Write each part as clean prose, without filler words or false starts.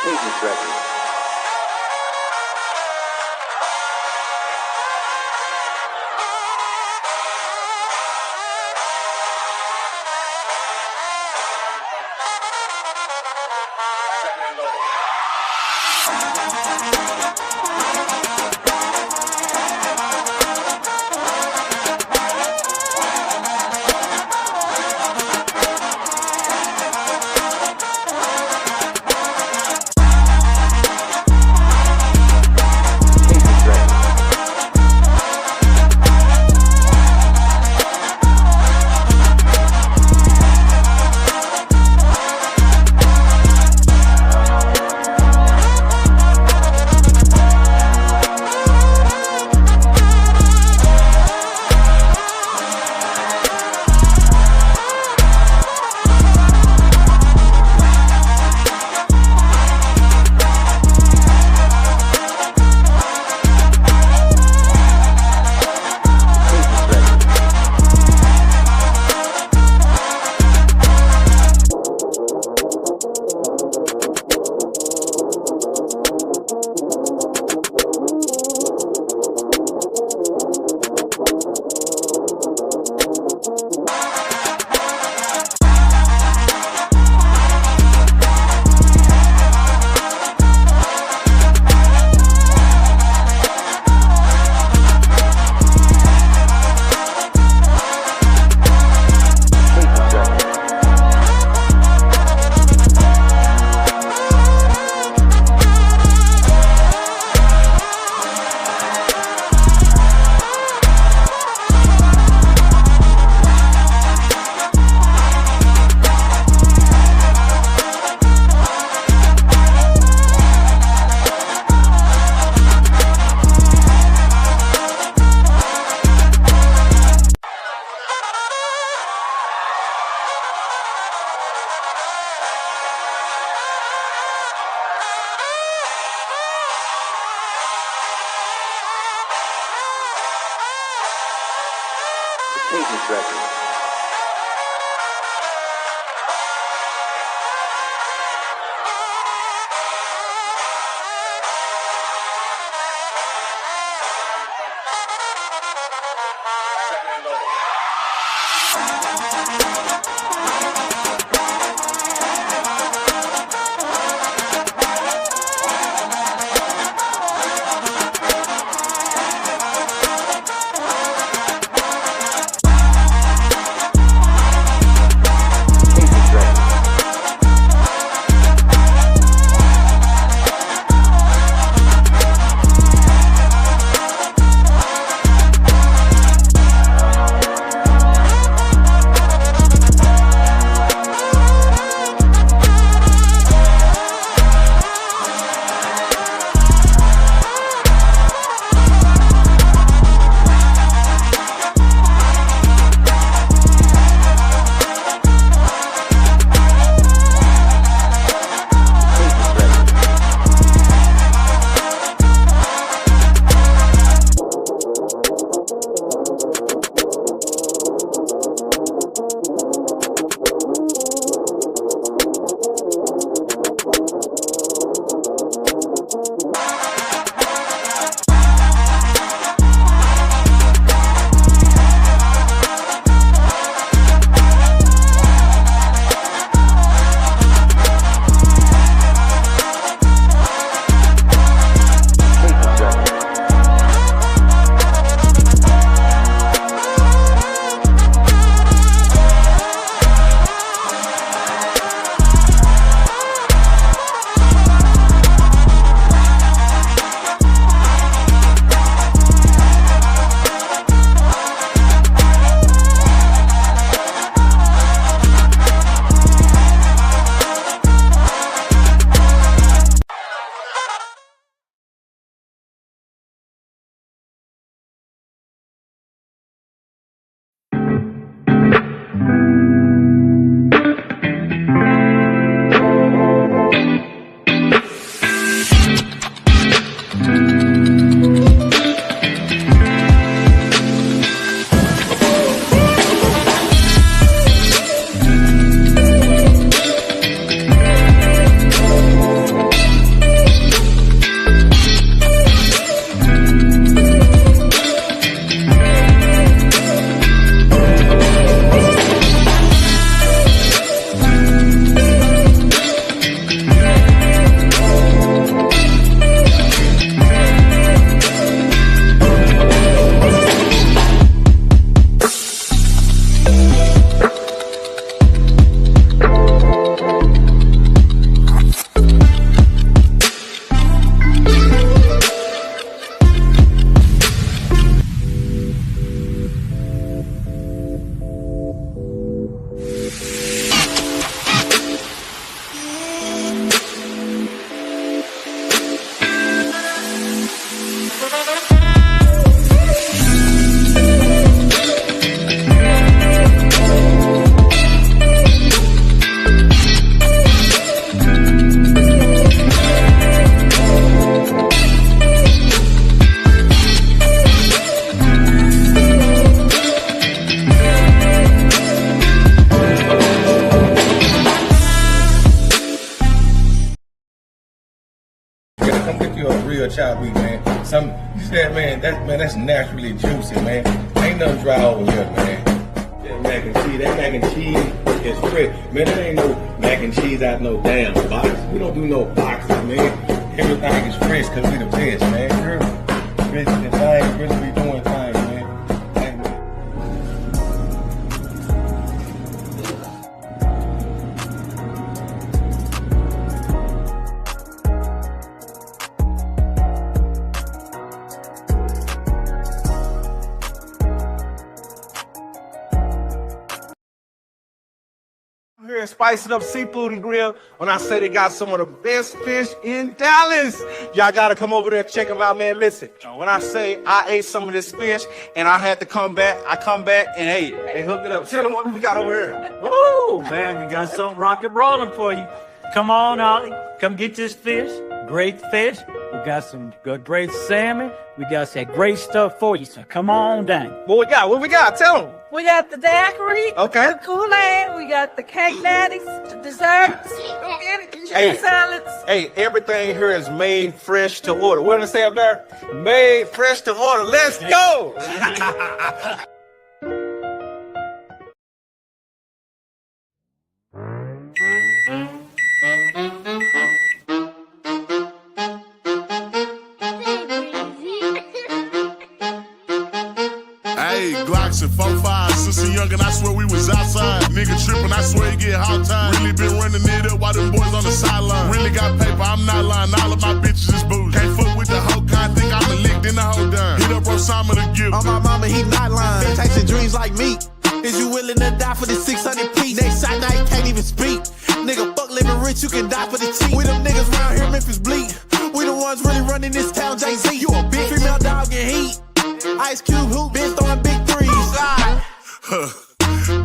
Cadence record. Cadence record. real chopped beef, man. You said, man, that's naturally juicy, man. Ain't nothing dry over here, man. That mac and cheese is fresh. Man, there ain't no mac and cheese out no damn box. We don't do no boxes, man. Everything is fresh because we the best, man. Fresh and things, fresh we doing things, man. Here spicing up seafood and grill. When I say they got some of the best fish in Dallas, y'all gotta come over there and check them out, man. Listen, when I say I ate some of this fish and I had to come back, I come back and hey, they hooked it up. Tell them what we got over here. Woo, man, we got something rock and rolling for you. Come on, Ollie, come get this fish. Great fish. We got some good, great salmon. We got some great stuff for you, so come on down. What we got? What we got? Tell them. We got the daiquiri, Okay. the Kool-Aid, we got the cake natties, the desserts, Hey. salads. Hey, everything here is made fresh to order. What did I say up there? Made fresh to order. Let's go. Hey, Glocks and 4-5, sister young and I swear we was outside. Nigga trippin', I swear he get hot time. Really been running it up while them boys on the sideline. Really got paper, I'm not lying, all of my bitches is booze. Can't fuck with the whole kind, think I'm a lick, then the whole done. Hit up Osama to give. On my mama, he not lying. Been chasing dreams like me. Is you willing to die for the 600 piece? Next shot, now you can't even speak. Nigga, fuck living rich, you can die for the cheap. We them niggas round here, Memphis bleak. We the ones really running this town, Jay-Z. You a bitch, female dog and heat. Ice Cube, who been throwing big threes.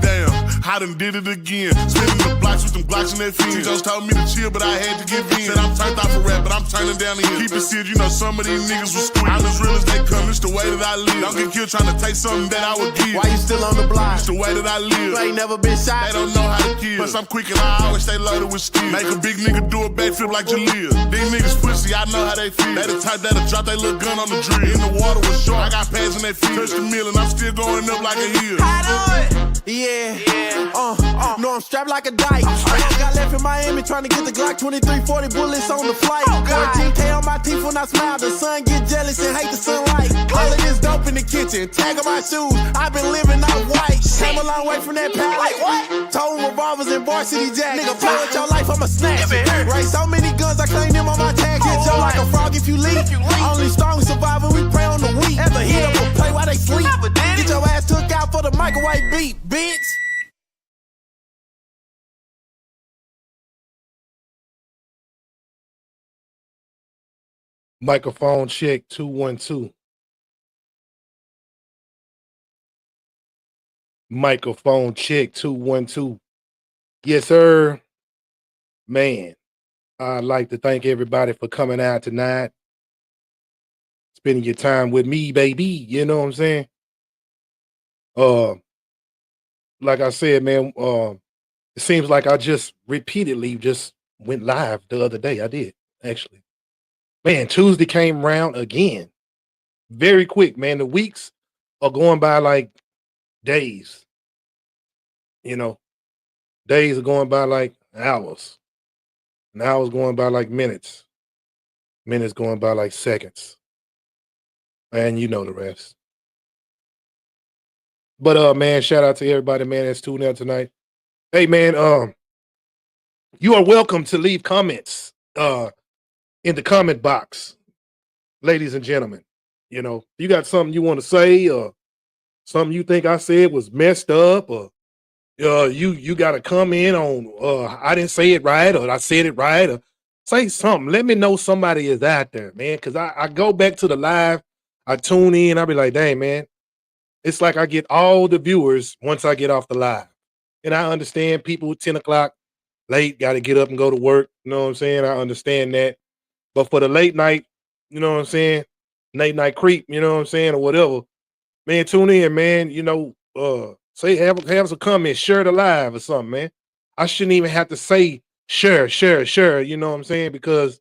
Damn, I done did it again. Spinning the blocks with them blocks in their feet. Just told me to chill, but I had to give in. Said I'm turned off for rap, but I'm turning down the hill. Keep it sealed, you know some of these niggas will squeal. I'm as real as they come, it's the way that I live. Don't get killed trying to take something that I would give. Why you still on the block? It's the way that I live. You ain't never been shot. They don't know how to kill. Plus I'm quick and I always stay loaded with steel. Make a big nigga do a backflip like Jaleel. These niggas pussy, I know how they feel. They the type that'll drop their little gun on the drill. In the water was short, I got pads in their feet. Touch the mill and I'm still going up like a hill. Yeah, no, I'm strapped like a dyke. I got left in Miami trying to get the Glock 2340 bullets on the flight. 14K on my teeth when I smile. The sun get jealous and hate the sunlight. All of this dope in the kitchen, tag on my shoes. I've been living out white. Came a long way from that palace. Like what? Told revolvers and varsity jacks. Nigga, play with your life, I'ma snatch it. Right, so many guns, I claim them on my tag. Hit you like a frog if you leak. Only strong survivor, we pray on the weak. Ever hit up or play while they sleep. Get your ass took out for the microwave beat, bitch. Microphone check 212. Microphone check 212. Yes, sir. Man, I'd like to thank everybody for coming out tonight. Spending your time with me, baby. You know what I'm saying? Like I said, man, it seems like I just repeatedly just went live the other day. I did, actually. Man, Tuesday came around again. Very quick, man. The weeks are going by like days. You know, days are going by like hours. And hours going by like minutes. Minutes going by like seconds. And you know the rest. But man, shout out to everybody, man, that's tuning out tonight. Hey man, you are welcome to leave comments in the comment box, ladies and gentlemen. You know, you got something you want to say, or something you think I said was messed up, or you got to come in on I didn't say it right, or I said it right, or say something. Let me know somebody is out there, man, because I go back to the live, I tune in, I'll be like, dang, man, it's like I get all the viewers once I get off the live. And I understand people at 10 o'clock late got to get up and go to work. You know what I'm saying? I understand that. But for the late night, you know what I'm saying? Late night creep, you know what I'm saying? Or whatever. Man, tune in, man. You know, say have some comments, share the live or something, man. I shouldn't even have to say share, you know what I'm saying? Because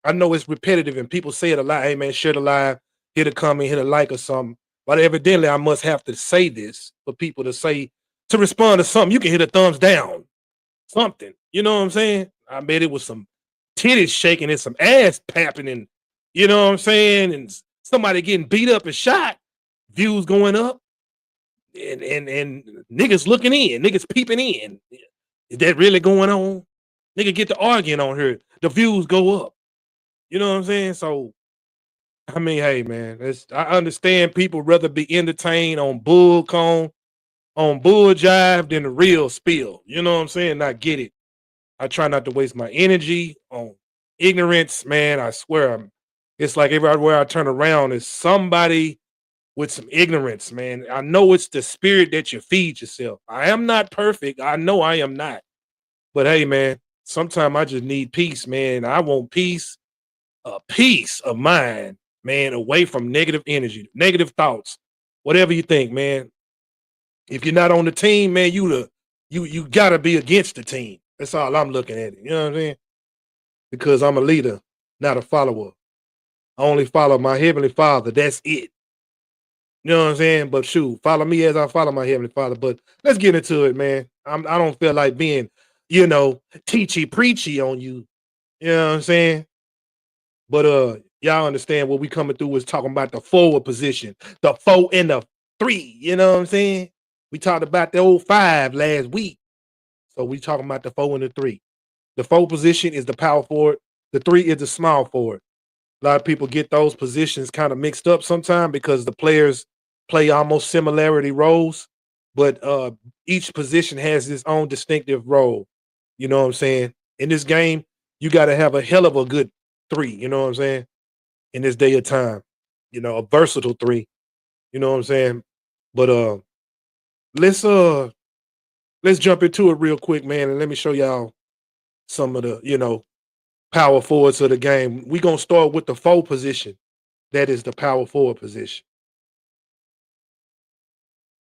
I know it's repetitive and people say it a lot. Hey man, share the live, hit a comment, hit a like or something. But evidently I must have to say this for people to respond to something. You can hit a thumbs down, something. You know what I'm saying? I bet it was some titties shaking and some ass papping and you know what I'm saying? And somebody getting beat up and shot, views going up, and niggas looking in, niggas peeping in. Is that really going on? Nigga get to arguing on here, the views go up. You know what I'm saying? So, I mean, hey man, I understand people rather be entertained on bull jive than the real spill. You know what I'm saying? I get it. I try not to waste my energy on ignorance, man. I swear, it's like everywhere I turn around is somebody with some ignorance, man. I know it's the spirit that you feed yourself. I am not perfect. I know I am not. But hey, man, sometimes I just need peace, man. I want peace, a peace of mind, man, away from negative energy, negative thoughts, whatever you think, man. If you're not on the team, man, you gotta be against the team. That's all I'm looking at it. You know what I'm saying? Because I'm a leader, not a follower. I only follow my Heavenly Father. That's it. You know what I'm saying? But shoot, follow me as I follow my Heavenly Father. But let's get into it, man. I don't feel like being, teachy preachy on you. You know what I'm saying? But y'all understand what we coming through is talking about the forward position, the 4 and the 3. You know what I'm saying? We talked about the old 5 last week. So we talking about the 4 and the 3. The 4 position is the power forward. The 3 is the small forward. A lot of people get those positions kind of mixed up sometimes because the players play almost similarity roles, but each position has its own distinctive role. You know what I'm saying? In this game, you got to have a hell of a good 3. You know what I'm saying? In this day of time, a versatile 3. You know what I'm saying? But let's jump into it real quick, man, and let me show y'all some of the power forwards of the game. We're gonna start with the 4 position. That is the power forward position.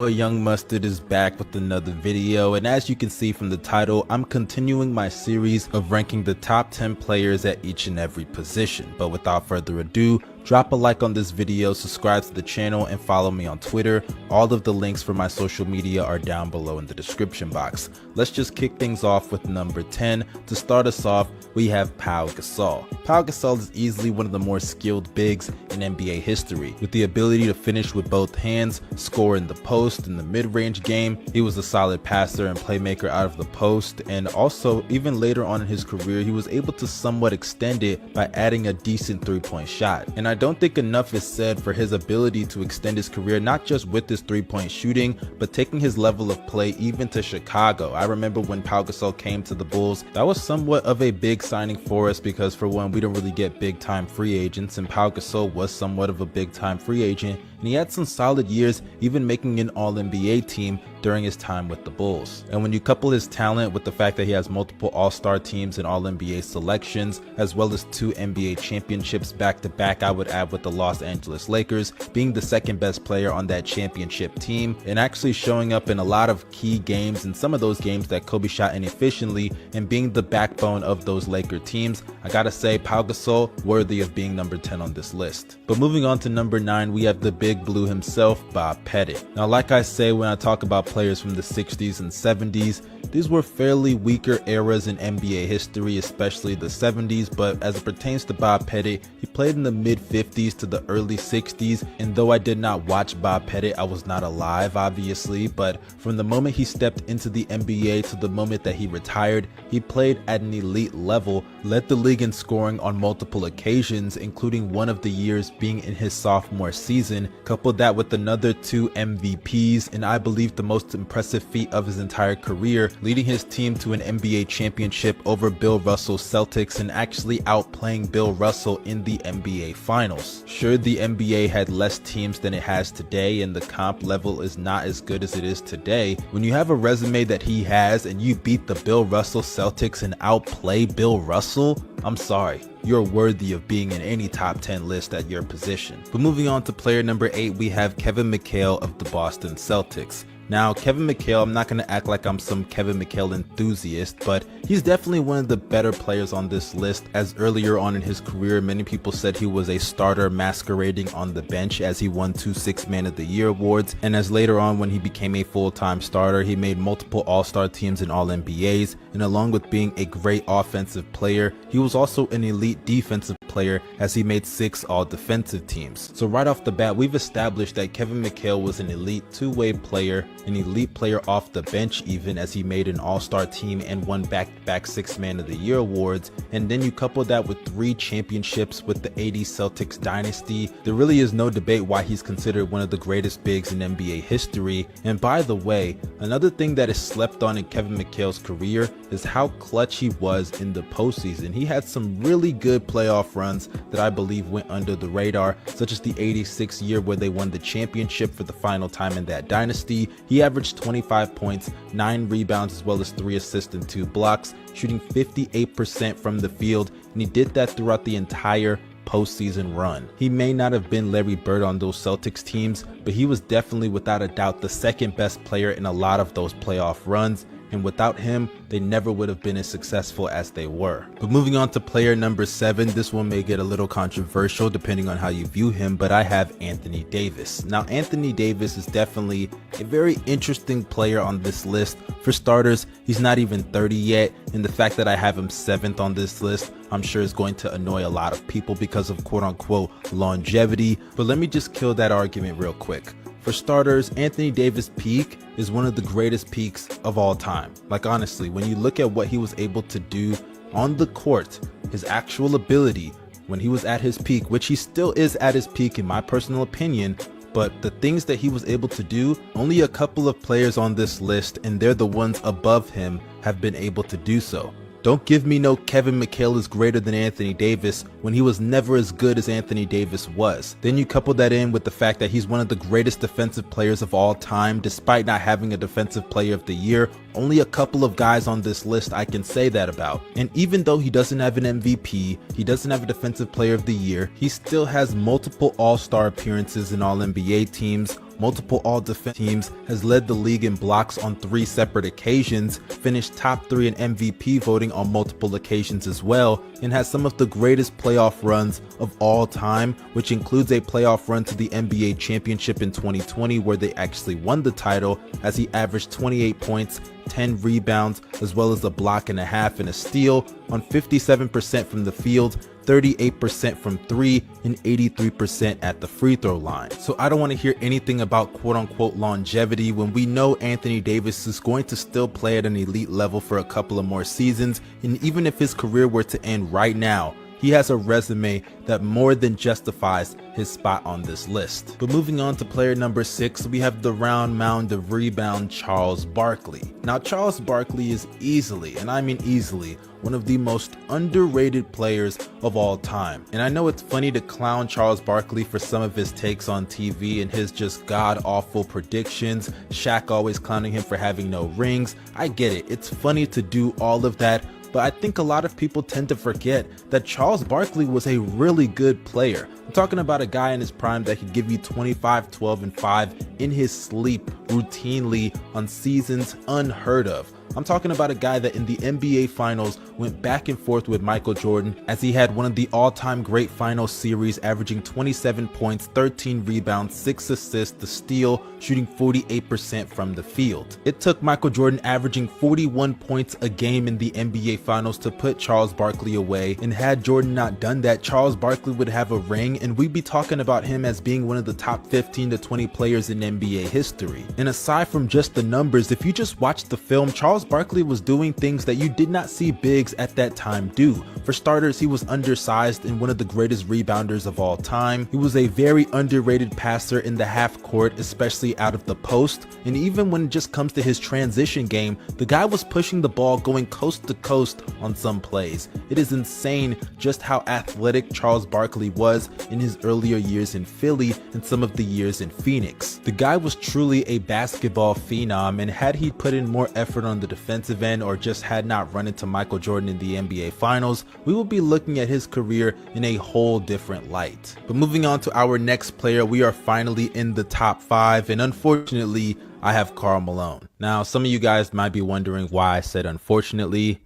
Well, Young Mustard is back with another video, and as you can see from the title, I'm continuing my series of ranking the top 10 players at each and every position. But without further ado, drop a like on this video, subscribe to the channel, and follow me on Twitter. All of the links for my social media are down below in the description box. Let's just kick things off with number 10. To start us off, we have Pau Gasol. Pau Gasol is easily one of the more skilled bigs in NBA history. With the ability to finish with both hands, score in the post, in the mid-range game, he was a solid passer and playmaker out of the post, and also even later on in his career, he was able to somewhat extend it by adding a decent 3-point shot. And I don't think enough is said for his ability to extend his career, not just with his 3-point shooting, but taking his level of play even to Chicago. I remember when Pau Gasol came to the Bulls, that was somewhat of a big signing for us because for one, we don't really get big time free agents, and Pau Gasol was somewhat of a big time free agent, and he had some solid years, even making an All-NBA team during his time with the Bulls. And when you couple his talent with the fact that he has multiple All-Star teams and All-NBA selections, as well as 2 NBA championships back-to-back, I would add with the Los Angeles Lakers, being the second best player on that championship team, and actually showing up in a lot of key games, and some of those games that Kobe shot inefficiently, and being the backbone of those Laker teams, I gotta say Pau Gasol worthy of being number 10 on this list. But moving on to number 9, we have the Big Blue himself, Bob Pettit. Now, like I say when I talk about players from the 60s and 70s, these were fairly weaker eras in NBA history, especially the 70s, but as it pertains to Bob Pettit, he played in the mid-50s to the early 60s, and though I did not watch Bob Pettit, I was not alive, obviously, but from the moment he stepped into the NBA to the moment that he retired, he played at an elite level, led the league in scoring on multiple occasions, including one of the years being in his sophomore season, coupled that with another 2 MVPs, and I believe the most impressive feat of his entire career, leading his team to an NBA championship over Bill Russell's Celtics and actually outplaying Bill Russell in the NBA Finals. Sure, the NBA had less teams than it has today and the comp level is not as good as it is today. When you have a resume that he has and you beat the Bill Russell Celtics and outplay Bill Russell, I'm sorry, you're worthy of being in any top 10 list at your position. But moving on to player number 8, we have Kevin McHale of the Boston Celtics. Now, Kevin McHale, I'm not going to act like I'm some Kevin McHale enthusiast, but he's definitely one of the better players on this list, as earlier on in his career, many people said he was a starter masquerading on the bench, as he won 2 Sixth Man of the Year awards, and as later on when he became a full-time starter, he made multiple All-Star teams and All-NBAs, and along with being a great offensive player, he was also an elite defensive player, as he made 6 All-Defensive teams. So right off the bat, we've established that Kevin McHale was an elite two-way player, an elite player off the bench even, as he made an All-Star team and won back-to-back Sixth Man of the Year awards, and then you couple that with 3 championships with the 80s Celtics dynasty, there really is no debate why he's considered one of the greatest bigs in NBA history. And by the way, another thing that is slept on in Kevin McHale's career is how clutch he was in the postseason. He had some really good playoff runs that I believe went under the radar, such as the 86 year where they won the championship for the final time in that dynasty. He averaged 25 points, 9 rebounds, as well as 3 assists and 2 blocks, shooting 58% from the field, and he did that throughout the entire postseason run. He may not have been Larry Bird on those Celtics teams, but he was definitely without a doubt the second best player in a lot of those playoff runs, and without him, they never would have been as successful as they were. But moving on to player number 7, this one may get a little controversial depending on how you view him, but I have Anthony Davis. Now, Anthony Davis is definitely a very interesting player on this list. For starters, he's not even 30 yet, and the fact that I have him 7th on this list, I'm sure is going to annoy a lot of people because of quote-unquote longevity, but let me just kill that argument real quick. For starters, Anthony Davis' peak is one of the greatest peaks of all time. Like honestly, when you look at what he was able to do on the court, his actual ability when he was at his peak, which he still is at his peak in my personal opinion, but the things that he was able to do, only a couple of players on this list, and they're the ones above him, have been able to do so. Don't give me no Kevin McHale is greater than Anthony Davis when he was never as good as Anthony Davis was. Then you couple that in with the fact that he's one of the greatest defensive players of all time, despite not having a defensive player of the year. Only a couple of guys on this list I can say that about. And even though he doesn't have an MVP, he doesn't have a defensive player of the year, he still has multiple All-Star appearances in All-NBA teams, multiple all-defense teams, has led the league in blocks on 3 separate occasions, finished top 3 in MVP voting on multiple occasions as well, and has some of the greatest playoff runs of all time, which includes a playoff run to the NBA championship in 2020 where they actually won the title, as he averaged 28 points, 10 rebounds, as well as a block and a half and a steal on 57% from the field, 38% from 3, and 83% at the free throw line. So I don't want to hear anything about quote-unquote longevity when we know Anthony Davis is going to still play at an elite level for a couple of more seasons, and even if his career were to end right now, he has a resume that more than justifies his spot on this list. But moving on to player number 6, we have the round mound of rebound, Charles Barkley. Now, Charles Barkley is easily, and I mean easily, one of the most underrated players of all time. And I know it's funny to clown Charles Barkley for some of his takes on TV and his just god-awful predictions, Shaq always clowning him for having no rings. I get it, it's funny to do all of that, but I think a lot of people tend to forget that Charles Barkley was a really good player. I'm talking about a guy in his prime that could give you 25, 12, and 5 in his sleep routinely on seasons unheard of. I'm talking about a guy that in the NBA Finals went back and forth with Michael Jordan, as he had one of the all-time great finals series, averaging 27 points, 13 rebounds, 6 assists, the steal, shooting 48% from the field. It took Michael Jordan averaging 41 points a game in the NBA Finals to put Charles Barkley away, and had Jordan not done that, Charles Barkley would have a ring, and we'd be talking about him as being one of the top 15 to 20 players in NBA history. And aside from just the numbers, if you just watch the film, Charles Barkley was doing things that you did not see bigs at that time do. For starters, he was undersized and one of the greatest rebounders of all time. He was a very underrated passer in the half court, especially out of the post. And even when it just comes to his transition game, the guy was pushing the ball going coast to coast on some plays. It is insane just how athletic Charles Barkley was in his earlier years in Philly and some of the years in Phoenix. The guy was truly a basketball phenom, and had he put in more effort on the defensive end or just had not run into Michael Jordan in the NBA Finals, we will be looking at his career in a whole different light. But moving on to our next player, we are finally in the top 5, and unfortunately, I have Karl Malone. Now, some of you guys might be wondering why I said unfortunately.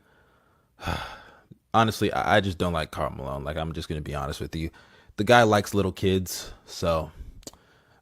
Honestly, I just don't like Karl Malone. Like, I'm just going to be honest with you. The guy likes little kids, so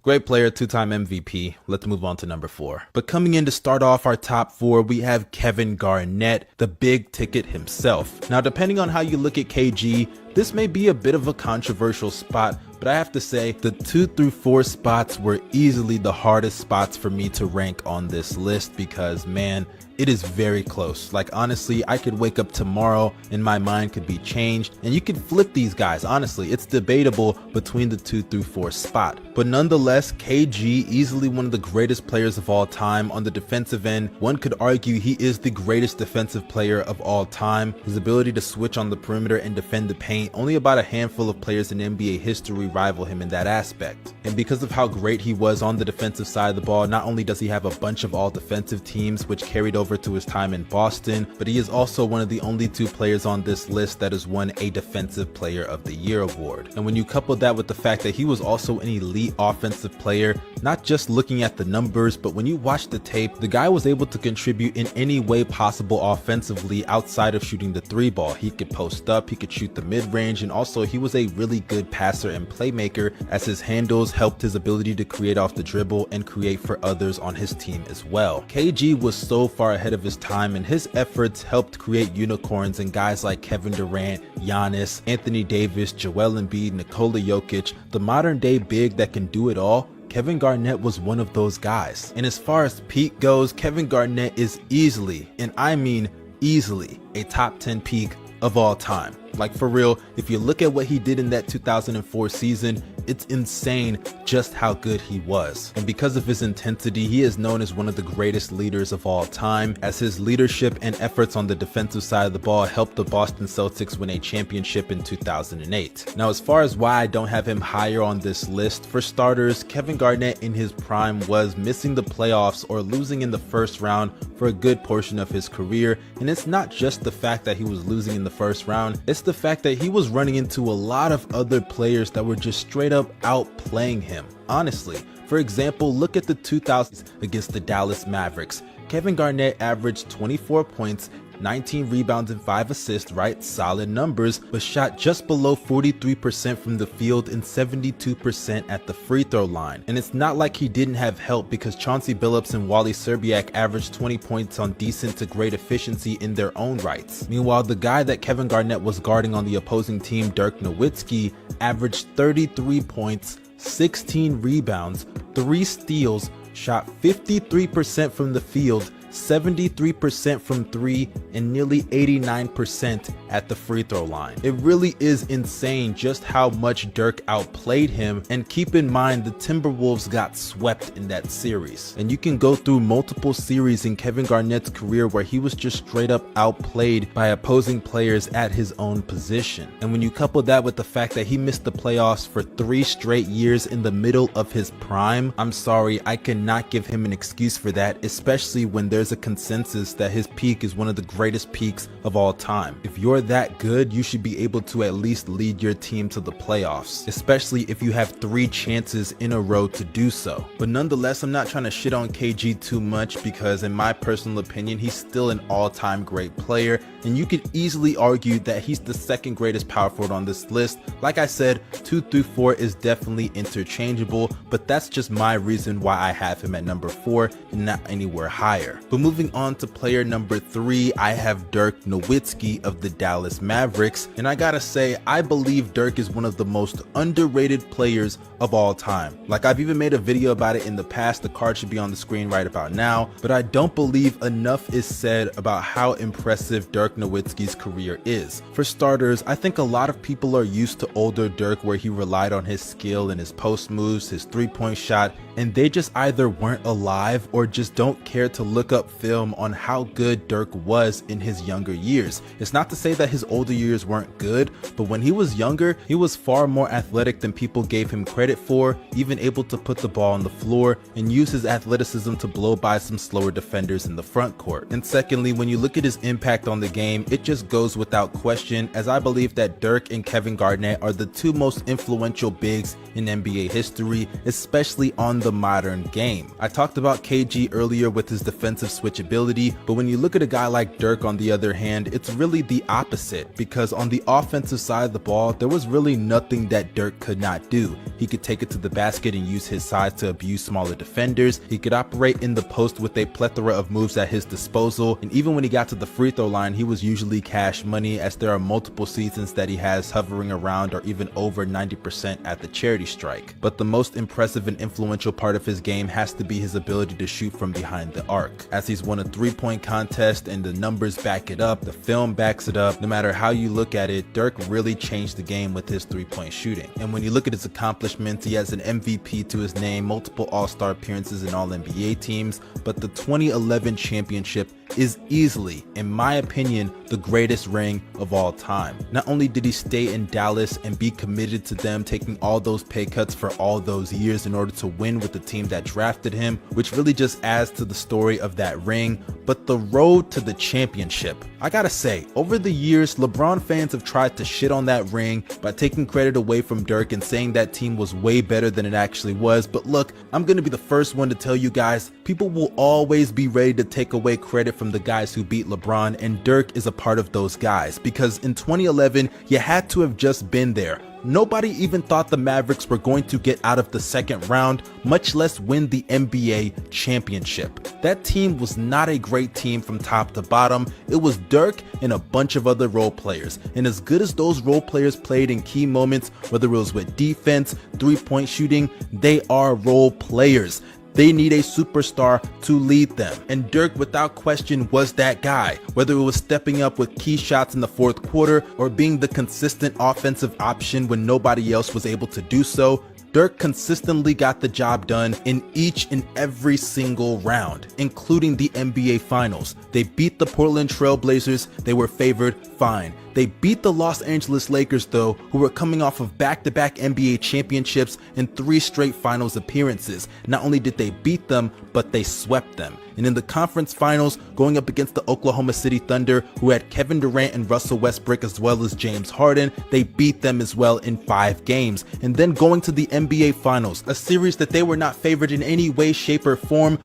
great player, 2-time MVP. Let's move on to number 4. But coming in to start off our top 4, we have Kevin Garnett, the big ticket himself. Now, depending on how you look at KG, this may be a bit of a controversial spot, but I have to say the 2 through 4 spots were easily the hardest spots for me to rank on this list because, man, it is very close. Like, honestly, I could wake up tomorrow and my mind could be changed and you could flip these guys. Honestly, it's debatable between the 2 through 4 spot. But nonetheless, KG, easily one of the greatest players of all time. On the defensive end, one could argue he is the greatest defensive player of all time. His ability to switch on the perimeter and defend the paint, only about a handful of players in NBA history rival him in that aspect. And because of how great he was on the defensive side of the ball, not only does he have a bunch of all defensive teams which carried over to his time in Boston, but he is also one of the only 2 players on this list that has won a Defensive Player of the Year award. And when you couple that with the fact that he was also an elite offensive player, not just looking at the numbers, but when you watch the tape, the guy was able to contribute in any way possible offensively outside of shooting the 3 ball. He could post up, he could shoot the mid-range, and also he was a really good passer and playmaker as his handles helped his ability to create off the dribble and create for others on his team as well. KG was so far ahead of his time, and his efforts helped create unicorns in guys like Kevin Durant, Giannis, Anthony Davis, Joel Embiid, Nikola Jokic, the modern day big that can do it all. Kevin Garnett was one of those guys. And as far as peak goes, Kevin Garnett is easily, and I mean easily, a top 10 peak of all time. Like, for real, if you look at what he did in that 2004 season, it's insane just how good he was. And because of his intensity, he is known as one of the greatest leaders of all time, as his leadership and efforts on the defensive side of the ball helped the Boston Celtics win a championship in 2008. Now, as far as why I don't have him higher on this list, for starters, Kevin Garnett in his prime was missing the playoffs or losing in the first round for a good portion of his career. And it's not just the fact that he was losing in the first round, it's the fact that he was running into a lot of other players that were just straight up outplaying him. Honestly, for example, look at the 2000s against the Dallas Mavericks. Kevin Garnett averaged 24 points, 19 rebounds and 5 assists, right? Solid numbers, but shot just below 43% from the field and 72% at the free throw line. And it's not like he didn't have help, because Chauncey Billups and Wally Szczerbiak averaged 20 points on decent to great efficiency in their own rights. Meanwhile, the guy that Kevin Garnett was guarding on the opposing team, Dirk Nowitzki, averaged 33 points, 16 rebounds, 3 steals, shot 53% from the field, 73% from 3, and nearly 89% at the free throw line. It really is insane just how much Dirk outplayed him, and keep in mind the Timberwolves got swept in that series. And you can go through multiple series in Kevin Garnett's career where he was just straight up outplayed by opposing players at his own position. And when you couple that with the fact that he missed the playoffs for 3 straight years in the middle of his prime, I'm sorry, I cannot give him an excuse for that, especially when there's a consensus that his peak is one of the greatest peaks of all time. If you're that good, you should be able to at least lead your team to the playoffs, especially if you have 3 chances in a row to do so. But nonetheless, I'm not trying to shit on KG too much, because in my personal opinion, he's still an all-time great player, and you could easily argue that he's the 2nd greatest power forward on this list. Like I said, 2 through 4 is definitely interchangeable, but that's just my reason why I have him at number 4 and not anywhere higher. But moving on to player number 3, I have Dirk Nowitzki of the Dallas Mavericks, and I gotta say, I believe Dirk is one of the most underrated players of all time. Like, I've even made a video about it in the past, the card should be on the screen right about now, but I don't believe enough is said about how impressive Dirk Nowitzki's career is. For starters, I think a lot of people are used to older Dirk, where he relied on his skill and his post moves, his 3-point shot, and they just either weren't alive or just don't care to look up up film on how good Dirk was in his younger years. It's not to say that his older years weren't good, but when he was younger, he was far more athletic than people gave him credit for, even able to put the ball on the floor and use his athleticism to blow by some slower defenders in the front court. And secondly, when you look at his impact on the game, it just goes without question, as I believe that Dirk and Kevin Garnett are the two most influential bigs in NBA history, especially on the modern game. I talked about KG earlier with his defensive switch ability, but when you look at a guy like Dirk on the other hand, it's really the opposite, because on the offensive side of the ball, there was really nothing that Dirk could not do. He could take it to the basket and use his size to abuse smaller defenders. He could operate in the post with a plethora of moves at his disposal, and even when he got to the free throw line, he was usually cash money, as there are multiple seasons that he has hovering around or even over 90% at the charity strike. But the most impressive and influential part of his game has to be his ability to shoot from behind the arc, as he's won a three-point contest and the numbers back it up, the film backs it up. No matter how you look at it, Dirk really changed the game with his three-point shooting. And when you look at his accomplishments, he has an MVP to his name, multiple All-Star appearances in All-NBA teams, but the 2011 championship is easily, in my opinion, the greatest ring of all time. Not only did he stay in Dallas and be committed to them, taking all those pay cuts for all those years in order to win with the team that drafted him, which really just adds to the story of that ring, but the road to the championship. I gotta say, over the years, LeBron fans have tried to shit on that ring by taking credit away from Dirk and saying that team was way better than it actually was. But look, I'm gonna be the first one to tell you guys, people will always be ready to take away credit from the guys who beat LeBron, and Dirk is a part of those guys, because in 2011, you had to have just been there. Nobody even thought the Mavericks were going to get out of the second round, much less win the NBA championship. That team was not a great team from top to bottom. It was Dirk and a bunch of other role players. And as good as those role players played in key moments, whether it was with defense, three-point shooting, they are role players. They need a superstar to lead them, and Dirk without question was that guy. Whether it was stepping up with key shots in the fourth quarter or being the consistent offensive option when nobody else was able to do so, Dirk consistently got the job done in each and every single round, including the NBA Finals. They beat the Portland Trail Blazers, they were favored, fine. They beat the Los Angeles Lakers though, who were coming off of back-to-back NBA championships and 3 straight finals appearances. Not only did they beat them, but they swept them. And in the conference finals, going up against the Oklahoma City Thunder, who had Kevin Durant and Russell Westbrook as well as James Harden, they beat them as well in 5 games. And then going to the NBA Finals, a series that they were not favored in any way, shape, or form.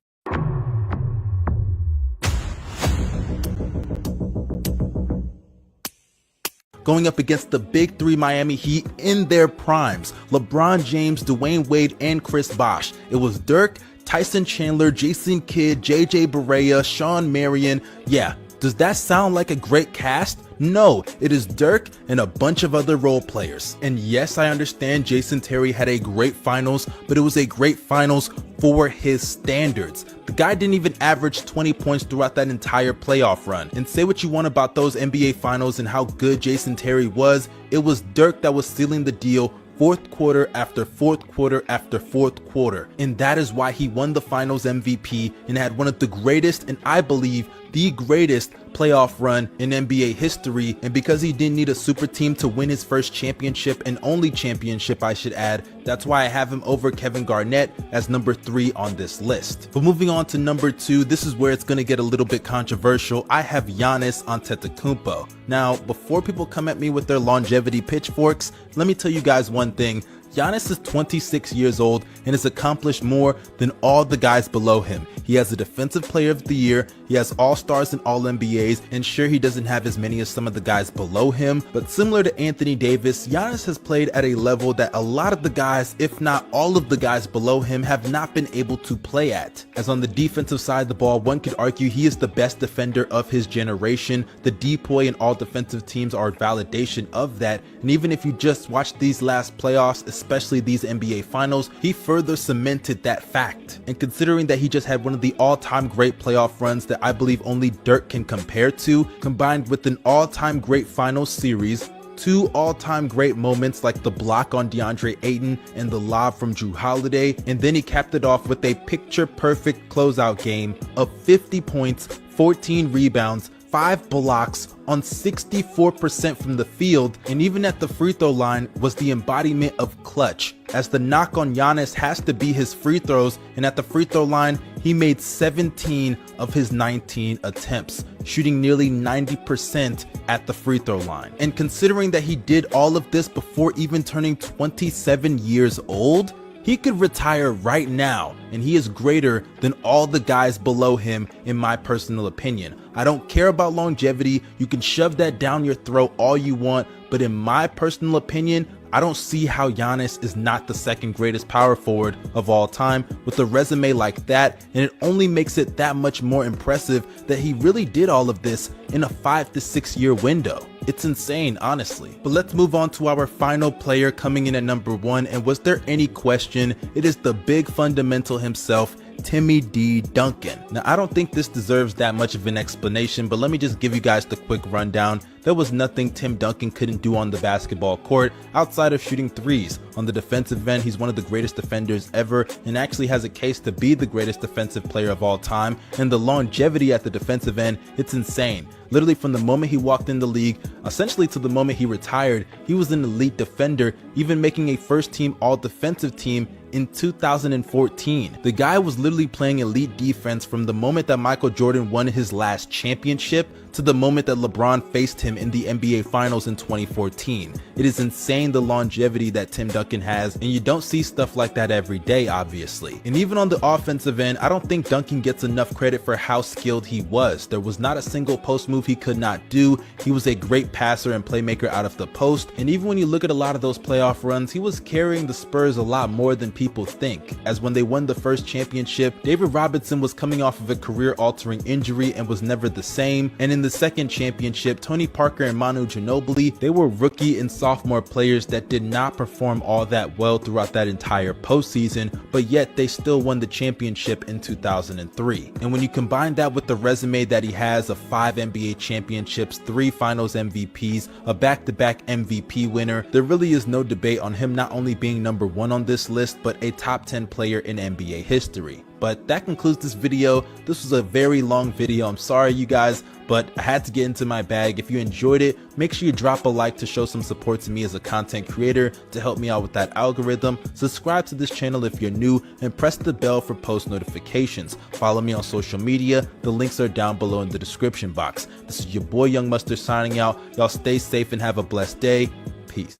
Going up against the Big Three Miami Heat in their primes, LeBron James, Dwayne Wade, and Chris Bosh. It was Dirk, Tyson Chandler, Jason Kidd, JJ Barea, Sean Marion. Yeah, does that sound like a great cast? No, it is Dirk and a bunch of other role players. And yes, I understand Jason Terry had a great finals, but it was a great finals for his standards. The guy didn't even average 20 points throughout that entire playoff run. And say what you want about those NBA finals and how good Jason Terry was, it was Dirk that was sealing the deal fourth quarter after fourth quarter after fourth quarter. And that is why he won the finals MVP and had one of the greatest, and I believe the greatest, playoff run in NBA history. And because he didn't need a super team to win his first championship, and only championship I should add, that's why I have him over Kevin Garnett as number 3 on this list. But moving on to number 2, this is where it's going to get a little bit controversial. I have Giannis Antetokounmpo. Now, before people come at me with their longevity pitchforks, let me tell you guys one thing. Giannis is 26 years old and has accomplished more than all the guys below him. He has a Defensive Player of the Year, he has All-Stars and All-NBAs, and sure, he doesn't have as many as some of the guys below him, but similar to Anthony Davis, Giannis has played at a level that a lot of the guys, if not all of the guys below him, have not been able to play at. As on the defensive side of the ball, one could argue he is the best defender of his generation. The DPOY and all defensive teams are a validation of that, and even if you just watch these last playoffs, especially these NBA Finals, he further cemented that fact. And considering that he just had one of the all-time great playoff runs that I believe only Dirk can compare to, combined with an all-time great finals series, 2 all-time great moments like the block on DeAndre Ayton and the lob from Drew Holiday, and then he capped it off with a picture-perfect closeout game of 50 points, 14 rebounds, 5 blocks on 64% from the field, and even at the free throw line was the embodiment of clutch, as the knock on Giannis has to be his free throws, and at the free throw line he made 17 of his 19 attempts, shooting nearly 90% at the free throw line. And considering that he did all of this before even turning 27 years old, he could retire right now, and he is greater than all the guys below him in my personal opinion. I don't care about longevity, you can shove that down your throat all you want, but in my personal opinion, I don't see how Giannis is not the second greatest power forward of all time with a resume like that, and it only makes it that much more impressive that he really did all of this in a 5 to 6 year window. It's insane, honestly. But let's move on to our final player coming in at number 1, and was there any question? It is the big fundamental himself, Timmy D. Duncan. Now, I don't think this deserves that much of an explanation, but let me just give you guys the quick rundown. There was nothing Tim Duncan couldn't do on the basketball court outside of shooting threes. On the defensive end, he's one of the greatest defenders ever and actually has a case to be the greatest defensive player of all time. And the longevity at the defensive end, it's insane. Literally from the moment he walked in the league, essentially to the moment he retired, he was an elite defender, even making a first-team all-defensive team in 2014. The guy was literally playing elite defense from the moment that Michael Jordan won his last championship to the moment that LeBron faced him in the NBA Finals in 2014. It is insane the longevity that Tim Duncan has, and you don't see stuff like that every day, obviously. And even on the offensive end, I don't think Duncan gets enough credit for how skilled he was. There was not a single post move he could not do. He was a great passer and playmaker out of the post, and even when you look at a lot of those playoff runs, he was carrying the Spurs a lot more than people think. As when they won the first championship, David Robinson was coming off of a career-altering injury and was never the same, and in the second championship, Tony Parker and Manu Ginobili, they were rookie and sophomore players that did not perform all that well throughout that entire postseason, but yet they still won the championship in 2003. And when you combine that with the resume that he has of 5 NBA championships, 3 finals MVPs, a back-to-back MVP winner, there really is no debate on him not only being number 1 on this list, but a top 10 player in NBA history. But that concludes this video. This was a very long video. I'm sorry, you guys, but I had to get into my bag. If you enjoyed it, make sure you drop a like to show some support to me as a content creator to help me out with that algorithm. Subscribe to this channel if you're new and press the bell for post notifications. Follow me on social media. The links are down below in the description box. This is your boy Young Mustard signing out. Y'all stay safe and have a blessed day. Peace.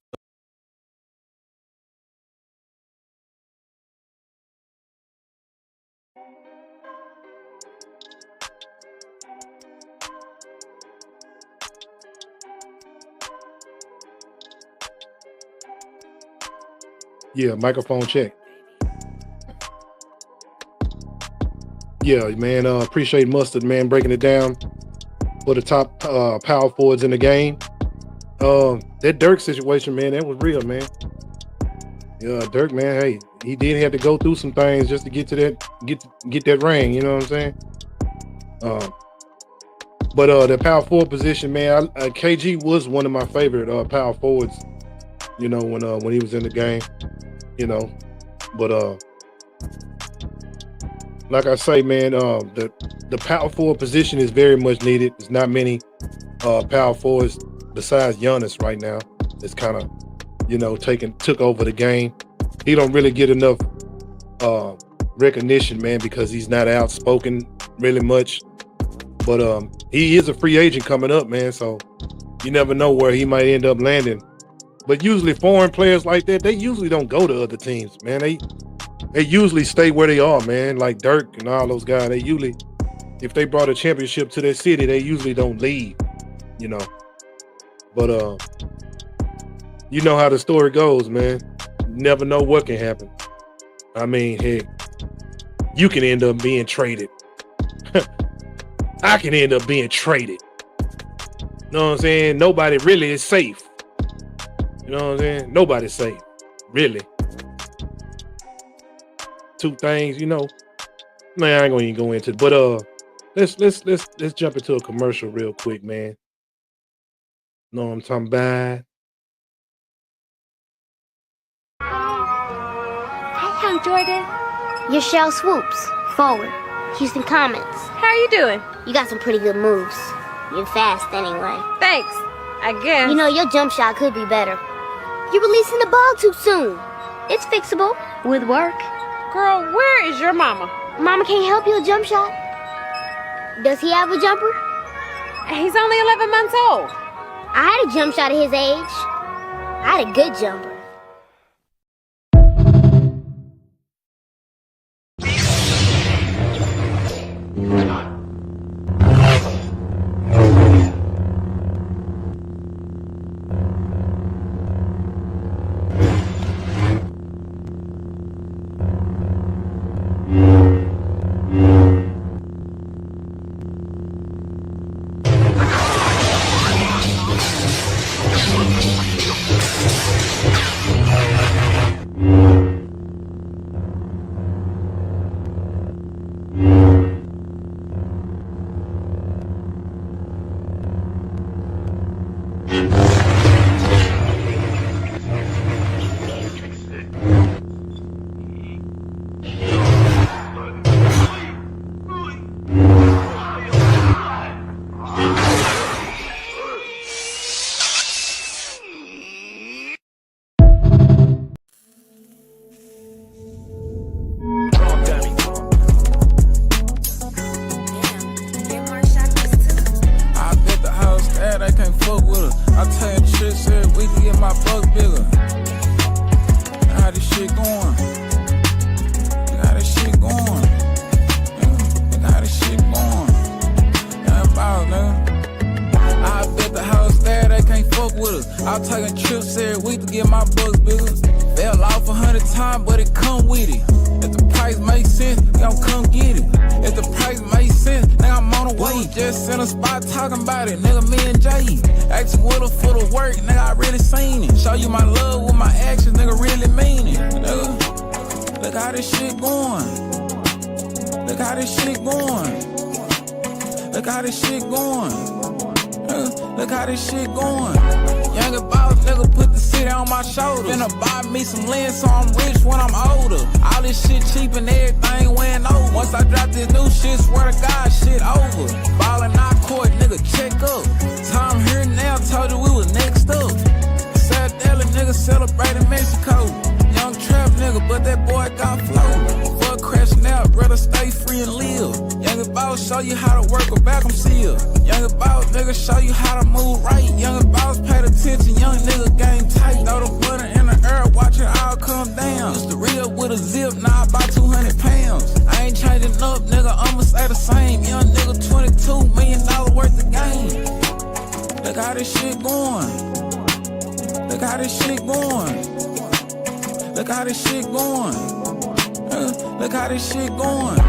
Yeah, microphone check. Yeah, man, appreciate Mustard, man, breaking it down for the top power forwards in the game. That Dirk situation, man, that was real, man. Yeah, Dirk, man, hey, he did have to go through some things just to get to that, get that ring, you know what I'm saying? But the power forward position, man, KG was one of my favorite power forwards, you know, when he was in the game, you know. But like I say, man, the power forward position is very much needed. There's not many power forwards besides Giannis right now. It's kind of, you know, took over the game. He don't really get enough recognition, man, because he's not outspoken really much. But he is a free agent coming up, man, so you never know where he might end up landing. But usually foreign players like that, they usually don't go to other teams, man. They usually stay where they are, man. Like Dirk and all those guys, they usually, if they brought a championship to their city, they usually don't leave, you know. But you know how the story goes, man. You never know what can happen. I mean, heck, you can end up being traded. I can end up being traded. You know what I'm saying? Nobody really is safe. You know what I'm saying? Nobody's safe, really. Two things, you know. Man, I ain't gonna even go into it. But let's jump into a commercial real quick, man. Know what I'm talking about? Welcome, Jordan. Your shell swoops. Forward. Houston Comets. How you doing? You got some pretty good moves. You're fast anyway. Thanks. I guess. You know, your jump shot could be better. You're releasing the ball too soon. It's fixable. With work. Girl, where is your mama? Mama can't help you a jump shot. Does he have a jumper? He's only 11 months old. I had a jump shot at his age. I had a good jumper. I'm taking trips every week to get my bucks bigger. Fell off 100 times, but it come with it. If the price makes sense, gon' come get it. If the price makes sense, nigga, I'm on the way. Just in a spot talking about it, nigga, me and Jay. Asking Willa for the work, nigga, I really seen it. Show you my love with my actions, nigga, really mean it. Nigga, look how this shit going. Look how this shit going. Look how this shit going. Look how this shit going. Younger boss, nigga, put the city on my shoulders. Finna buy me some land so I'm rich when I'm older. All this shit cheap and everything went over. Once I drop this new shit, swear to God, shit over. Ballin' our court, nigga, check up. Time here now, told you we was next up. Sad Deli, nigga, celebrating Mexico. Young trap nigga, but that boy got flow. Fuck crashing out, brother, stay free and live. Younger boss, show you how to work a vacuum seal. Younger boss, nigga, show you how to move right. Younger boss, pay attention, young nigga, game tight. Throw the butter in the air, watch it all come down. Used to re-up with a zip, now I buy 200 pounds. I ain't changing up, nigga, I'ma stay the same. Young nigga, $22 million worth of game. Look how this shit going. Look how this shit going. Look how this shit going. Look how this shit going.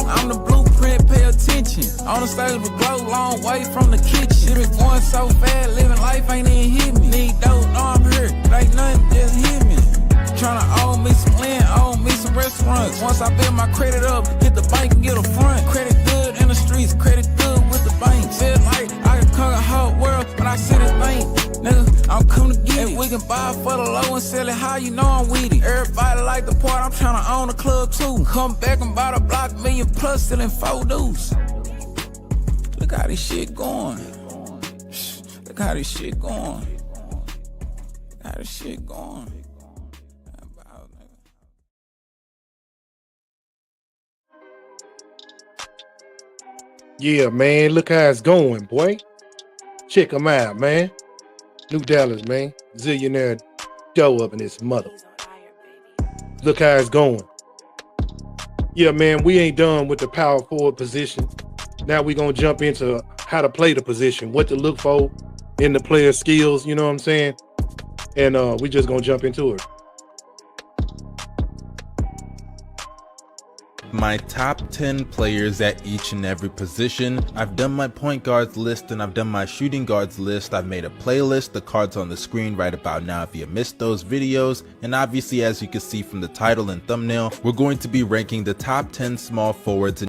I'm the blueprint, pay attention. On the stage with glow, long way from the kitchen. Shit been going so fast, living life ain't even hit me. Need dope, know I'm here, it ain't nothing, just hit me. Tryna own me some land, own me some restaurants. Once I build my credit up, hit the bank and get a front. Credit good in the streets, credit good with the bank. Feel like I can conquer the whole world when I see this bank. Nigga, I'm coming to get it. We can buy for the low and sell it high, you know I'm with it. Everybody like the part, I'm tryna own the club too. Come back and buy the block, million plus, selling photos. Look how this shit going. Look how this shit going. Look how this shit going. Yeah, man, look how it's going, boy. Check them out, man. New Dallas, man. Zillionaire dough up in this mother. Look how it's going. Yeah, man, we ain't done with the power forward position. Now we're going to jump into how to play the position, what to look for in the player's skills, you know what I'm saying? And we just going to jump into it. My top 10 players at each and every position. I've done my point guards list and I've done my shooting guards list. I've made a playlist, the cards on the screen right about now if you missed those videos. And obviously, as you can see from the title and thumbnail, we're going to be ranking the top 10 small forwards.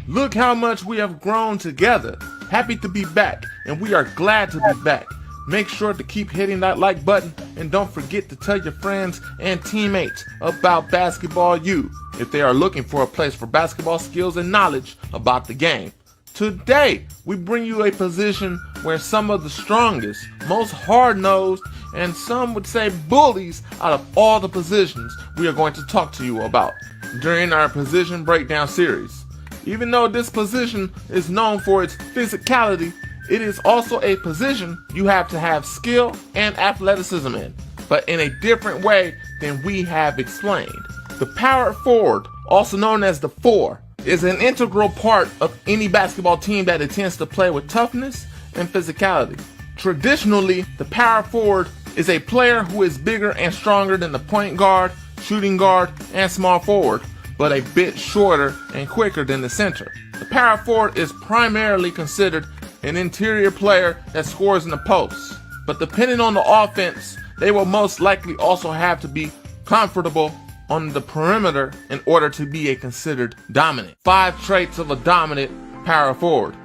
Look how much we have grown together. Happy to be back, and we are glad to be back. Make sure to keep hitting that like button, and don't forget to tell your friends and teammates about Basketball U if they are looking for a place for basketball skills and knowledge about the game. Today, we bring you a position where some of the strongest, most hard-nosed, and some would say bullies out of all the positions we are going to talk to you about during our position breakdown series. Even though this position is known for its physicality, it is also a position you have to have skill and athleticism in, but in a different way than we have explained. The power forward, also known as the 4, is an integral part of any basketball team that intends to play with toughness and physicality. Traditionally, the power forward is a player who is bigger and stronger than the point guard, shooting guard, and small forward, but a bit shorter and quicker than the center. The power forward is primarily considered an interior player that scores in the post, but depending on the offense, they will most likely also have to be comfortable on the perimeter in order to be considered dominant. 5 traits of a dominant power forward.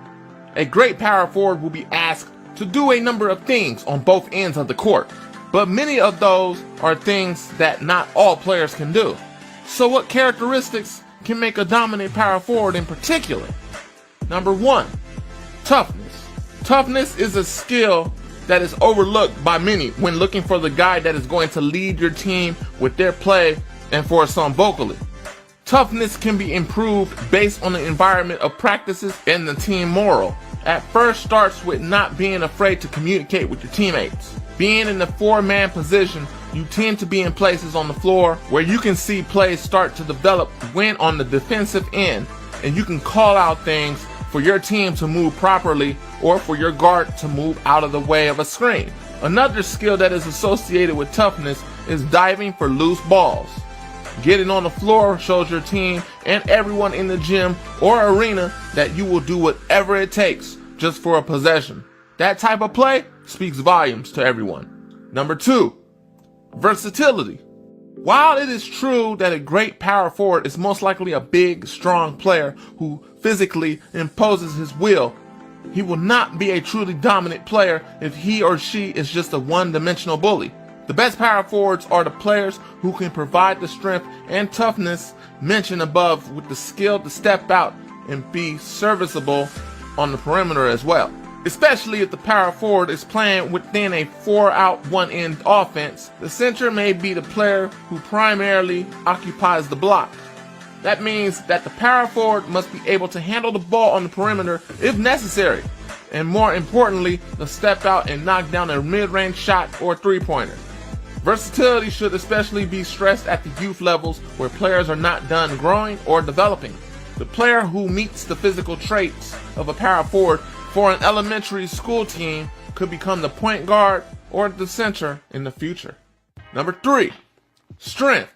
A great power forward will be asked to do a number of things on both ends of the court, but many of those are things that not all players can do. So what characteristics can make a dominant power forward in particular? Number 1, toughness. Toughness is a skill that is overlooked by many when looking for the guy that is going to lead your team with their play and for some vocally. Toughness can be improved based on the environment of practices and the team moral. At first starts with not being afraid to communicate with your teammates. Being in the 4-man position, you tend to be in places on the floor where you can see plays start to develop when on the defensive end, and you can call out things for your team to move properly or for your guard to move out of the way of a screen. Another skill that is associated with toughness is diving for loose balls. Getting on the floor shows your team and everyone in the gym or arena that you will do whatever it takes just for a possession. That type of play speaks volumes to everyone. Number 2, versatility. While it is true that a great power forward is most likely a big, strong player who physically imposes his will, he will not be a truly dominant player if he or she is just a one-dimensional bully. The best power forwards are the players who can provide the strength and toughness mentioned above with the skill to step out and be serviceable on the perimeter as well. Especially if the power forward is playing within a 4-out, 1-in offense, the center may be the player who primarily occupies the block. That means that the power forward must be able to handle the ball on the perimeter if necessary, and more importantly, to step out and knock down a mid-range shot or 3-pointer. Versatility should especially be stressed at the youth levels where players are not done growing or developing. The player who meets the physical traits of a power forward for an elementary school team could become the point guard or the center in the future. Number 3, strength.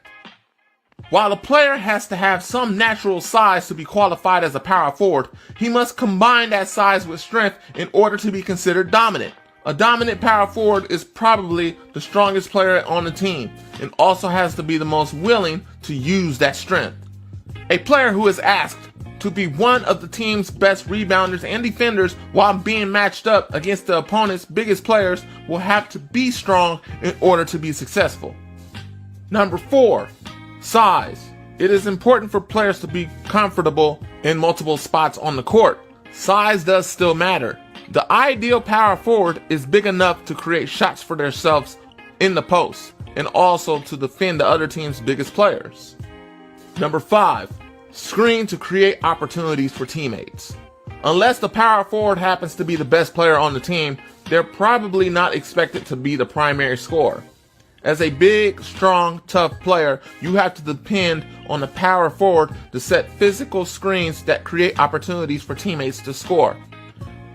While a player has to have some natural size to be qualified as a power forward, he must combine that size with strength in order to be considered dominant. A dominant power forward is probably the strongest player on the team and also has to be the most willing to use that strength. A player who is asked to be one of the team's best rebounders and defenders while being matched up against the opponent's biggest players will have to be strong in order to be successful. Number 4, size. It is important for players to be comfortable in multiple spots on the court. Size does still matter. The ideal power forward is big enough to create shots for themselves in the post and also to defend the other team's biggest players. Number 5, screen to create opportunities for teammates. Unless the power forward happens to be the best player on the team, they're probably not expected to be the primary scorer. As a big, strong, tough player, you have to depend on the power forward to set physical screens that create opportunities for teammates to score.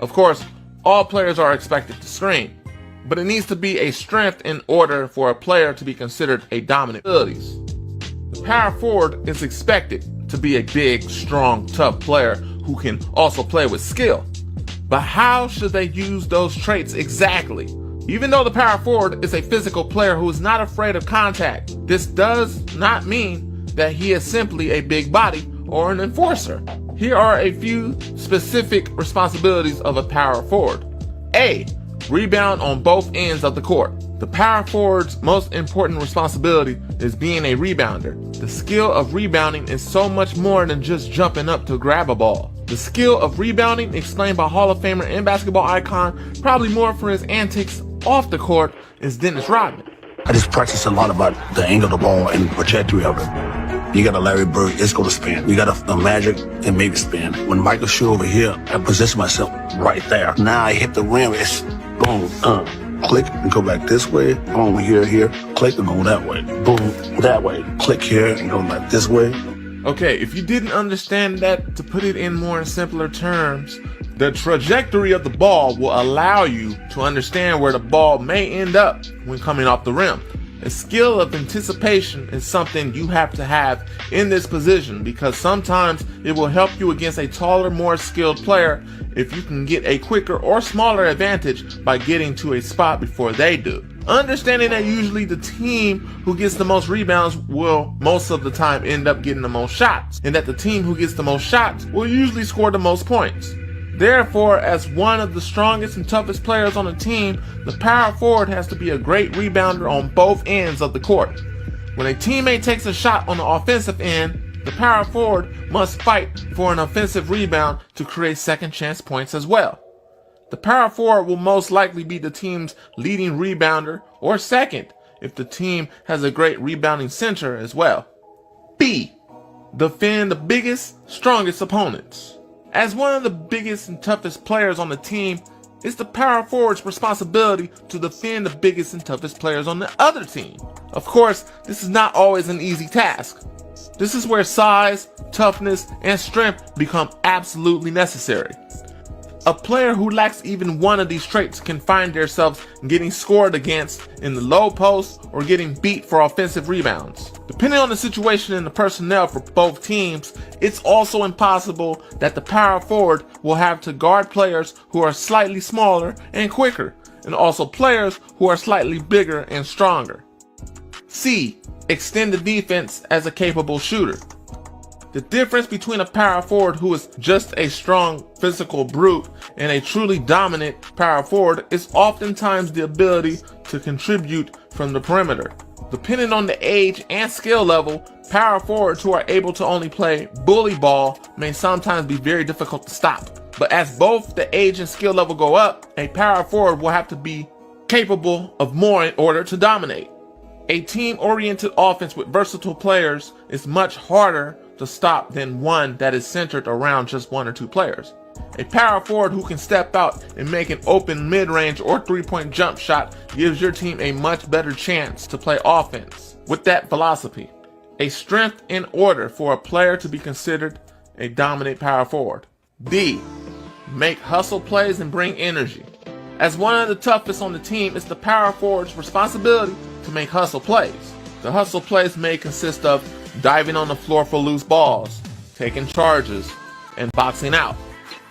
Of course, all players are expected to screen, but it needs to be a strength in order for a player to be considered a dominant abilities. The power forward is expected to be a big, strong, tough player who can also play with skill. But how should they use those traits exactly? Even though the power forward is a physical player who is not afraid of contact, this does not mean that he is simply a big body or an enforcer. Here are a few specific responsibilities of a power forward. A, rebound on both ends of the court. The power forward's most important responsibility is being a rebounder. The skill of rebounding is so much more than just jumping up to grab a ball. The skill of rebounding, explained by Hall of Famer and basketball icon, probably more for his antics off the court, is Dennis Rodman. I just practice a lot about the angle of the ball and the trajectory of it. You got a Larry Bird, it's going to spin. You got a Magic, and maybe spin. When Michael shoot over here, I position myself right there. Now I hit the rim, it's boom, click and go back this way. Boom, here, click and go that way. Boom, that way. Click here and go back this way. Okay, if you didn't understand that, to put it in more simpler terms, the trajectory of the ball will allow you to understand where the ball may end up when coming off the rim. A skill of anticipation is something you have to have in this position, because sometimes it will help you against a taller, more skilled player if you can get a quicker or smaller advantage by getting to a spot before they do. Understanding that usually the team who gets the most rebounds will most of the time end up getting the most shots, and that the team who gets the most shots will usually score the most points. Therefore, as one of the strongest and toughest players on the team, the power forward has to be a great rebounder on both ends of the court. When a teammate takes a shot on the offensive end, the power forward must fight for an offensive rebound to create second chance points as well. The power forward will most likely be the team's leading rebounder, or second if the team has a great rebounding center as well. B. Defend the biggest, strongest opponents. As one of the biggest and toughest players on the team, it's the power forward's responsibility to defend the biggest and toughest players on the other team. Of course, this is not always an easy task. This is where size, toughness, and strength become absolutely necessary. A player who lacks even one of these traits can find themselves getting scored against in the low post or getting beat for offensive rebounds. Depending on the situation and the personnel for both teams, it's also impossible that the power forward will have to guard players who are slightly smaller and quicker, and also players who are slightly bigger and stronger. C. Extend the defense as a capable shooter. The difference between a power forward who is just a strong physical brute and a truly dominant power forward is oftentimes the ability to contribute from the perimeter. Depending on the age and skill level, power forwards who are able to only play bully ball may sometimes be very difficult to stop. But as both the age and skill level go up, a power forward will have to be capable of more in order to dominate. A team-oriented offense with versatile players is much harder to stop than one that is centered around just one or two players. A power forward who can step out and make an open mid-range or three-point jump shot gives your team a much better chance to play offense. With that philosophy, a strength in order for a player to be considered a dominant power forward. D. Make hustle plays and bring energy. As one of the toughest on the team, it's the power forward's responsibility to make hustle plays. The hustle plays may consist of diving on the floor for loose balls, taking charges, and boxing out.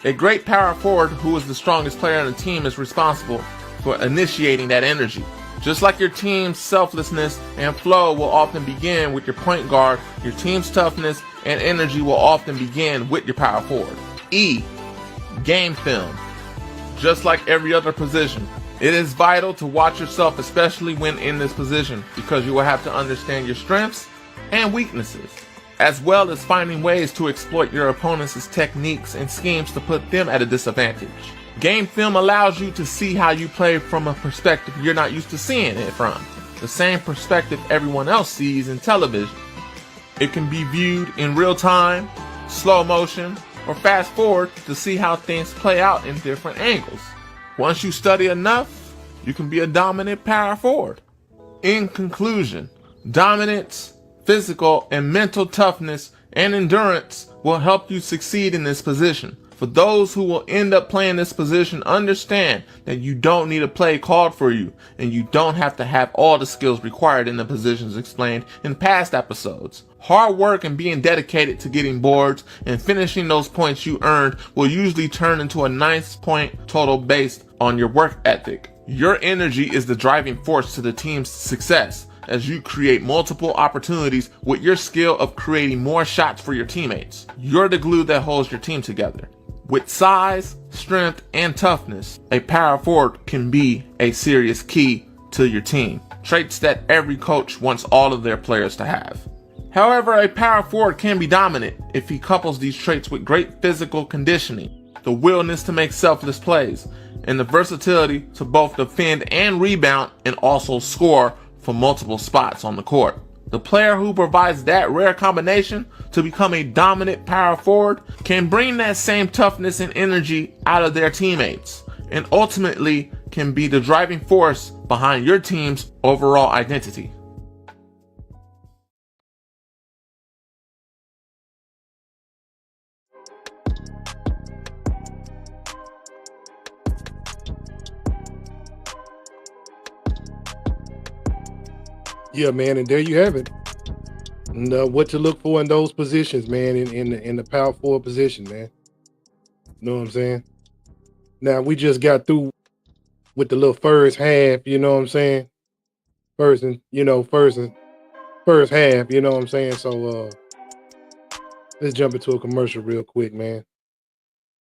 A great power forward who is the strongest player on the team is responsible for initiating that energy. Just like your team's selflessness and flow will often begin with your point guard, your team's toughness and energy will often begin with your power forward. E. Game film. Just like every other position, it is vital to watch yourself, especially when in this position, because you will have to understand your strengths and weaknesses, as well as finding ways to exploit your opponent's techniques and schemes to put them at a disadvantage. Game film allows you to see how you play from a perspective you're not used to seeing it from, the same perspective everyone else sees in television. It can be viewed in real time, slow motion, or fast forward to see how things play out in different angles. Once you study enough, you can be a dominant power forward. In conclusion, dominance, physical and mental toughness, and endurance will help you succeed in this position. For those who will end up playing this position, understand that you don't need a play called for you, and you don't have to have all the skills required in the positions explained in past episodes. Hard work and being dedicated to getting boards and finishing those points you earned will usually turn into a nice point total based on your work ethic. Your energy is the driving force to the team's success as you create multiple opportunities with your skill of creating more shots for your teammates. You're the glue that holds your team together. With size, strength, and toughness, a power forward can be a serious key to your team. Traits that every coach wants all of their players to have. However, a power forward can be dominant if he couples these traits with great physical conditioning, the willingness to make selfless plays, and the versatility to both defend and rebound and also score from multiple spots on the court. The player who provides that rare combination to become a dominant power forward can bring that same toughness and energy out of their teammates, and ultimately can be the driving force behind your team's overall identity. Yeah, man, and there you have it. And, what to look for in those positions, man, in the power forward position, man. You know what I'm saying? Now, we just got through with the little first half, you know what I'm saying? First half, you know what I'm saying? So let's jump into a commercial real quick, man.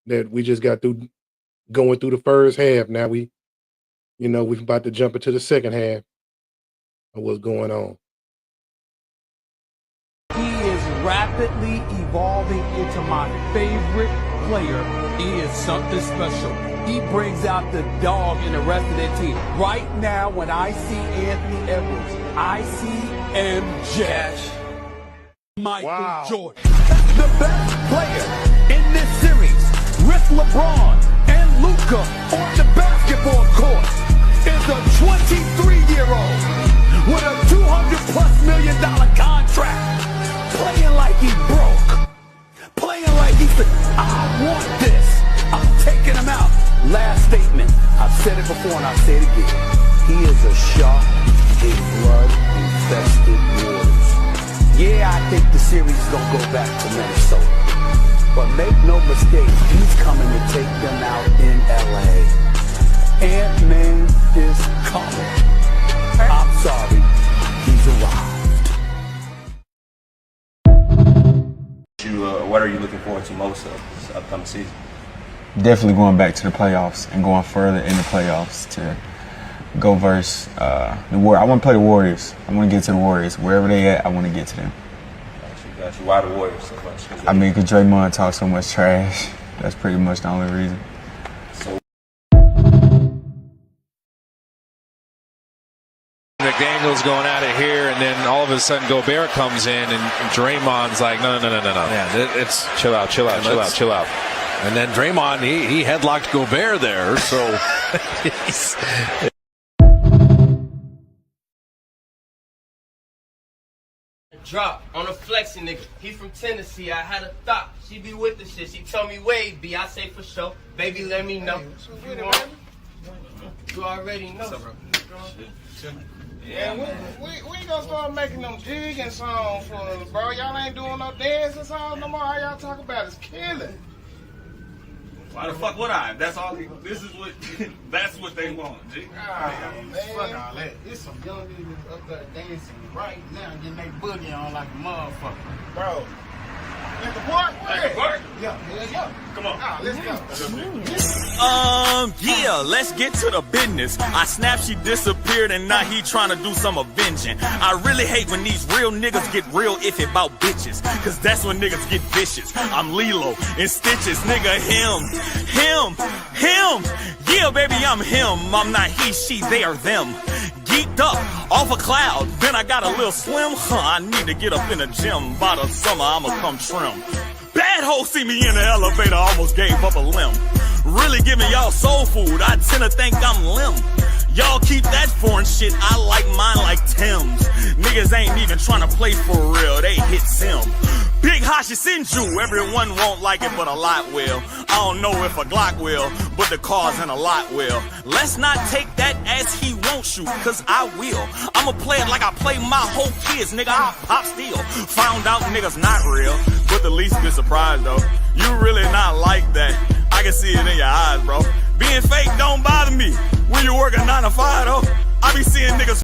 That we just got through going through the first half. Now we're about to jump into the second half of what's going on. He is rapidly evolving into my favorite player. He is something special. He brings out the dog in the rest of their team. Right now, when I see Anthony Edwards, I see MJ. Michael Jordan. The best player in this series, with LeBron and Luka on the basketball court, is a 23-year-old with a $200+ million contract, playing like he broke, playing like he said, I want this, I'm taking him out. Last statement, I've said it before and I'll say it again. He is a shark in blood-infested waters. Yeah, I think the series is going to go back to Minnesota. But make no mistake, he's coming to take them out in L.A. Ant-Man is coming. I'm sorry, he's arrived. What are you looking forward to most of this upcoming season? Definitely going back to the playoffs and going further in the playoffs to go versus the Warriors. I want to play the Warriors. I want to get to the Warriors. Wherever they at, I want to get to them. Got you. Why the Warriors so much? I mean, because Draymond talks so much trash. That's pretty much the only reason. So McDaniel's going out of here, and then all of a sudden Gobert comes in, and Draymond's like, no. Yeah, it's chill out. And then Draymond, he headlocked Gobert there, so. Drop on a flexing nigga. He from Tennessee. I had a thought. She be with the shit. She told me Wade B. I say for sure. Baby, let me know. You already know. Yeah, we gonna start making them jigging songs for us, bro. Y'all ain't doing no dancing songs no more. All y'all talk about is killing. Why the fuck would I? That's all. This is what. That's what they want. G. Man. Fuck all that. There's some young niggas up there dancing right now, getting their boogie on like a motherfucker, bro. At the park? At the park? Yeah. Come on. Let's go. Yeah, let's get to the business. I snapped, she disappeared, and now he trying to do some avenging. I really hate when these real niggas get real iffy about bitches, cause that's when niggas get vicious. I'm Lilo in stitches, nigga, him. Yeah, baby, I'm him. I'm not he, she, they are them. Geeked up off a cloud, then I got a little slim. I need to get up in the gym. By the summer, I'ma come trim. Bad hoes see me in the elevator, almost gave up a limb. Really giving y'all soul food, I tend to think I'm limb. Y'all keep that foreign shit, I like mine like Tim's. Niggas ain't even trying to play for real, they hit Sim. Big Hashi Sinju, everyone won't like it, but a lot will. I don't know if a Glock will, but the cars in a lot will. Let's not take that as he won't shoot, cause I will. I'ma play it like I play my whole kids, nigga, I pop steel. Found out niggas not real, but the least bit surprised though. You really not like that, I can see it in your eyes, bro. Being fake don't bother me. When you work a 9 to 5 though, I be seeing niggas